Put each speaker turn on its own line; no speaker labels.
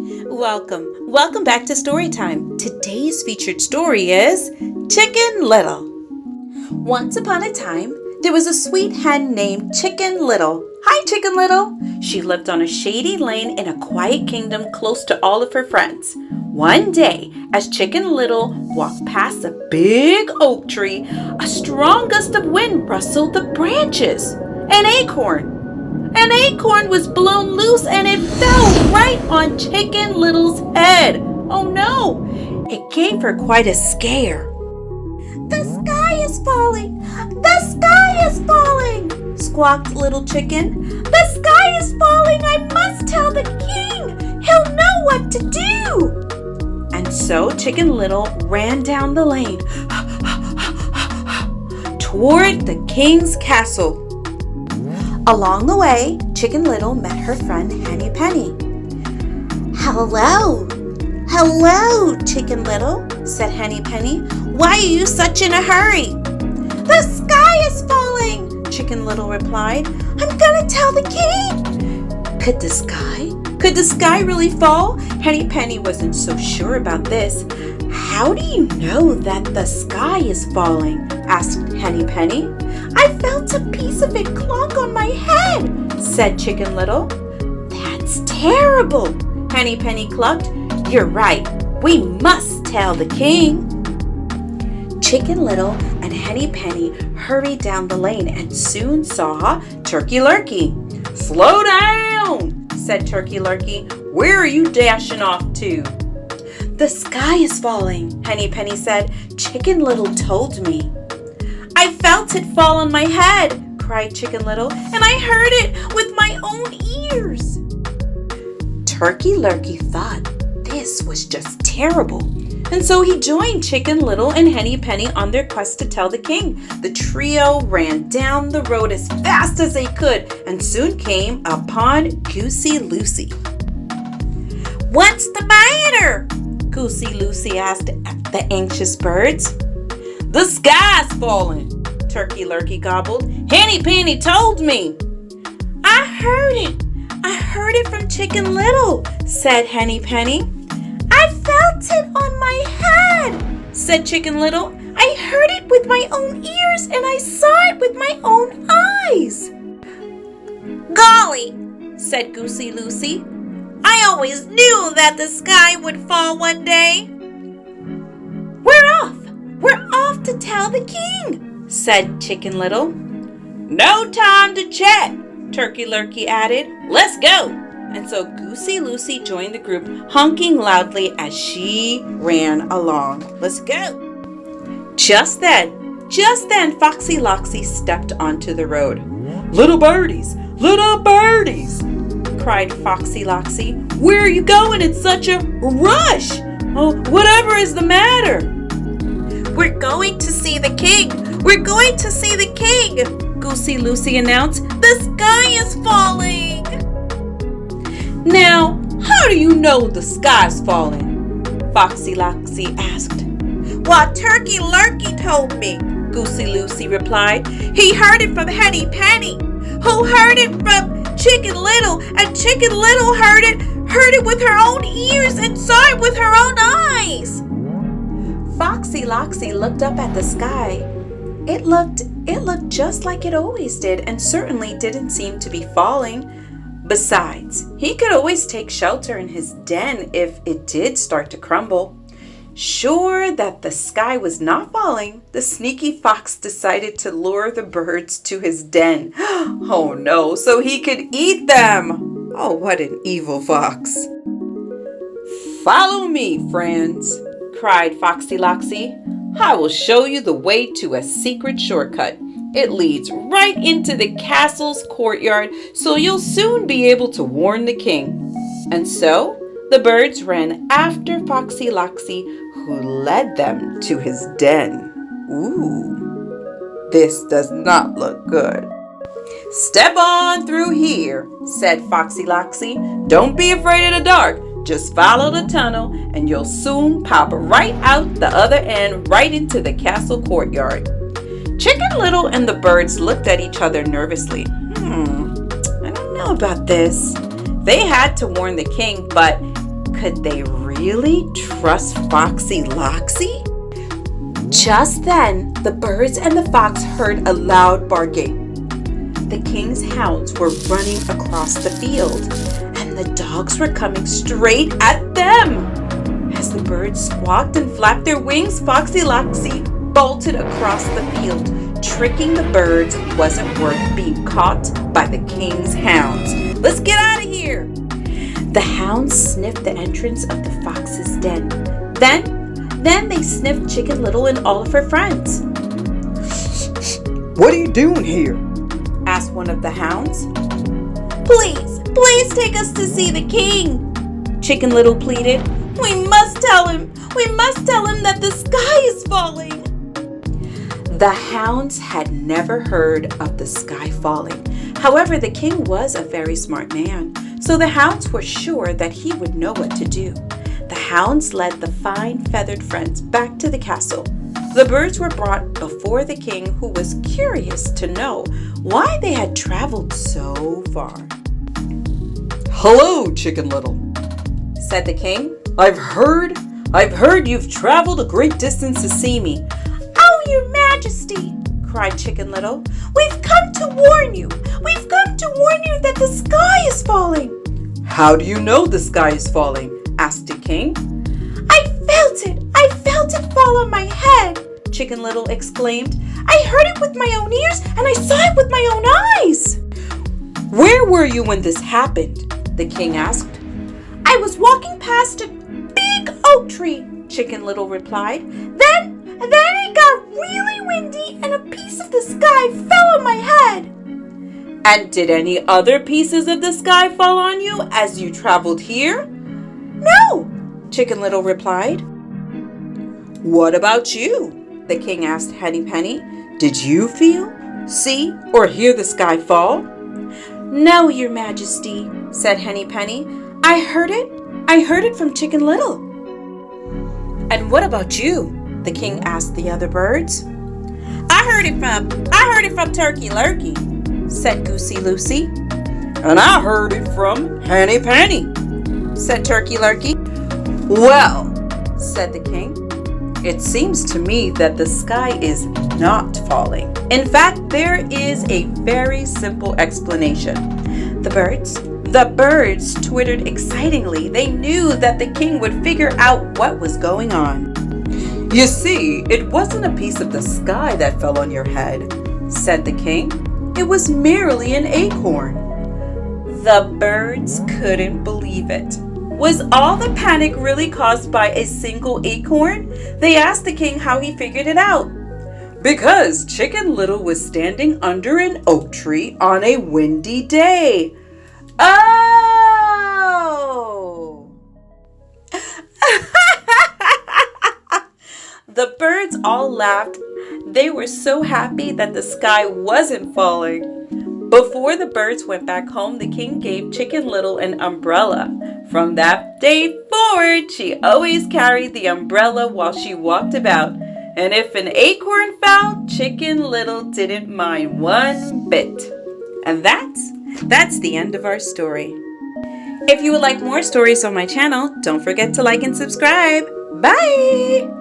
Welcome back to Storytime. Today's featured story is Chicken Little. Once upon a time, there was a sweet hen named Chicken Little. Hi, Chicken Little. She lived on a shady lane in a quiet kingdom close to all of her friends. One day, as Chicken Little walked past a big oak tree, a strong gust of wind rustled the branches. An acorn was blown loose and it fell right on Chicken Little's head. Oh no! It gave her quite a scare. "The sky is falling! The sky is falling!" squawked Little Chicken. "The sky is falling! I must tell the king! He'll know what to do!" And so Chicken Little ran down the lane toward the king's castle. Along the way, Chicken Little met her friend Henny Penny. Hello, Chicken Little," said Henny Penny. "Why are you such in a hurry?" "The sky is falling," Chicken Little replied. "I'm gonna tell the king." Could the sky really fall? Henny Penny wasn't so sure about this. "How do you know that the sky is falling?" asked Henny Penny. "I felt a piece of it clunk on my head," said Chicken Little. "That's terrible," Henny Penny clucked. "You're right. We must tell the king." Chicken Little and Henny Penny hurried down the lane and soon saw Turkey Lurkey. "Slow down," said Turkey Lurkey. "Where are you dashing off to?" "The sky is falling," Henny Penny said. "Chicken Little told me." "I felt it fall on my head," cried Chicken Little, "and I heard it with my own ears." Turkey Lurkey thought this was just terrible, and so he joined Chicken Little and Henny Penny on their quest to tell the king. The trio ran down the road as fast as they could and soon came upon Goosey Loxy. "What's the matter?" Goosey Loxy asked the anxious birds. "The sky's falling," Turkey Lurkey gobbled. "Henny Penny told me." I heard it from Chicken Little," said Henny Penny. "I felt it on my head," said Chicken Little. "I heard it with my own ears and I saw it with my own eyes." "Golly," said Goosey Loxy, "I always knew that the sky would fall one day." We're off to tell the king," said Chicken Little. "No time to chat," Turkey Lurkey added. "Let's go." And so Goosey Loxy joined the group, honking loudly as she ran along. "Let's go." Just then, Foxy Loxy stepped onto the road. Little birdies, cried Foxy Loxy. "Where are you going in such a rush? Oh, whatever is the matter?" "We're going to see the king! We're going to see the king!" Goosey Loxy announced. "The sky is falling!" "Now, how do you know the sky's falling?" Foxy Loxy asked. "Well, Turkey Lurkey told me," Goosey Loxy replied. "He heard it from Henny Penny, who heard it from Chicken Little, and Chicken Little heard it with her own ears and saw it with her own eyes." Foxy Loxy looked up at the sky. It looked just like it always did and certainly didn't seem to be falling. Besides, he could always take shelter in his den if it did start to crumble. Sure that the sky was not falling, the sneaky fox decided to lure the birds to his den. Oh no, so he could eat them! Oh, what an evil fox. "Follow me, friends," cried Foxy Loxy. "I will show you the way to a secret shortcut. It leads right into the castle's courtyard, so you'll soon be able to warn the king." And so the birds ran after Foxy Loxy, who led them to his den. Ooh, this does not look good. "Step on through here," said Foxy Loxy. "Don't be afraid of the dark. Just follow the tunnel and you'll soon pop right out the other end right into the castle courtyard." Chicken Little and the birds looked at each other nervously. I don't know about this. They had to warn the king, but Could they really trust Foxy Loxy? Just then, the birds and the fox heard a loud barking. The king's hounds were running across the field, and the dogs were coming straight at them. As the birds squawked and flapped their wings, Foxy Loxy bolted across the field. Tricking the birds wasn't worth being caught by the king's hounds. Let's get out of here! The hounds sniffed the entrance of the fox's den. Then they sniffed Chicken Little and all of her friends.
"What are you doing here?"
asked one of the hounds. Please take us to see the king," Chicken Little pleaded. We must tell him that the sky is falling." The hounds had never heard of the sky falling. However, the king was a very smart man, so the hounds were sure that he would know what to do. The hounds led the fine feathered friends back to the castle. The birds were brought before the king, who was curious to know why they had traveled so far.
"Hello, Chicken Little,"
said the king.
I've heard you've traveled a great distance to see me."
"Oh, your majesty," cried Chicken Little. We've come to warn you that the sky is falling."
"How do you know the sky is falling?" asked the king.
I felt it fall on my head," Chicken Little exclaimed. "I heard it with my own ears and I saw it with my own eyes."
"Where were you when this happened?" the king asked.
"I was walking past a big oak tree," Chicken Little replied. Then it got really windy and a piece of the sky fell on my head."
"And did any other pieces of the sky fall on you as you traveled here?"
"No," Chicken Little replied.
"What about you?" the king asked Henny Penny. "Did you feel, see, or hear the sky fall?"
"No, your majesty," said Henny Penny. I heard it from Chicken Little."
"And what about you?" the king asked the other birds.
I heard it from Turkey Lurkey," said Goosey Lucy.
"And I heard it from Henny Penny,"
said Turkey Lurkey.
"Well," said the king, "it seems to me that the sky is not falling. In fact, there is a very simple explanation."
The birds twittered excitingly. They knew that the king would figure out what was going on.
"You see, it wasn't a piece of the sky that fell on your head," said the king. "It was merely an acorn."
The birds couldn't believe it. Was all the panic really caused by a single acorn? They asked the king how he figured it out.
"Because Chicken Little was standing under an oak tree on a windy day."
Oh! The birds all laughed. They were so happy that the sky wasn't falling. Before the birds went back home, the king gave Chicken Little an umbrella. From that day forward, she always carried the umbrella while she walked about. And if an acorn fell, Chicken Little didn't mind one bit. And that's the end of our story. If you would like more stories on my channel, don't forget to like and subscribe. Bye!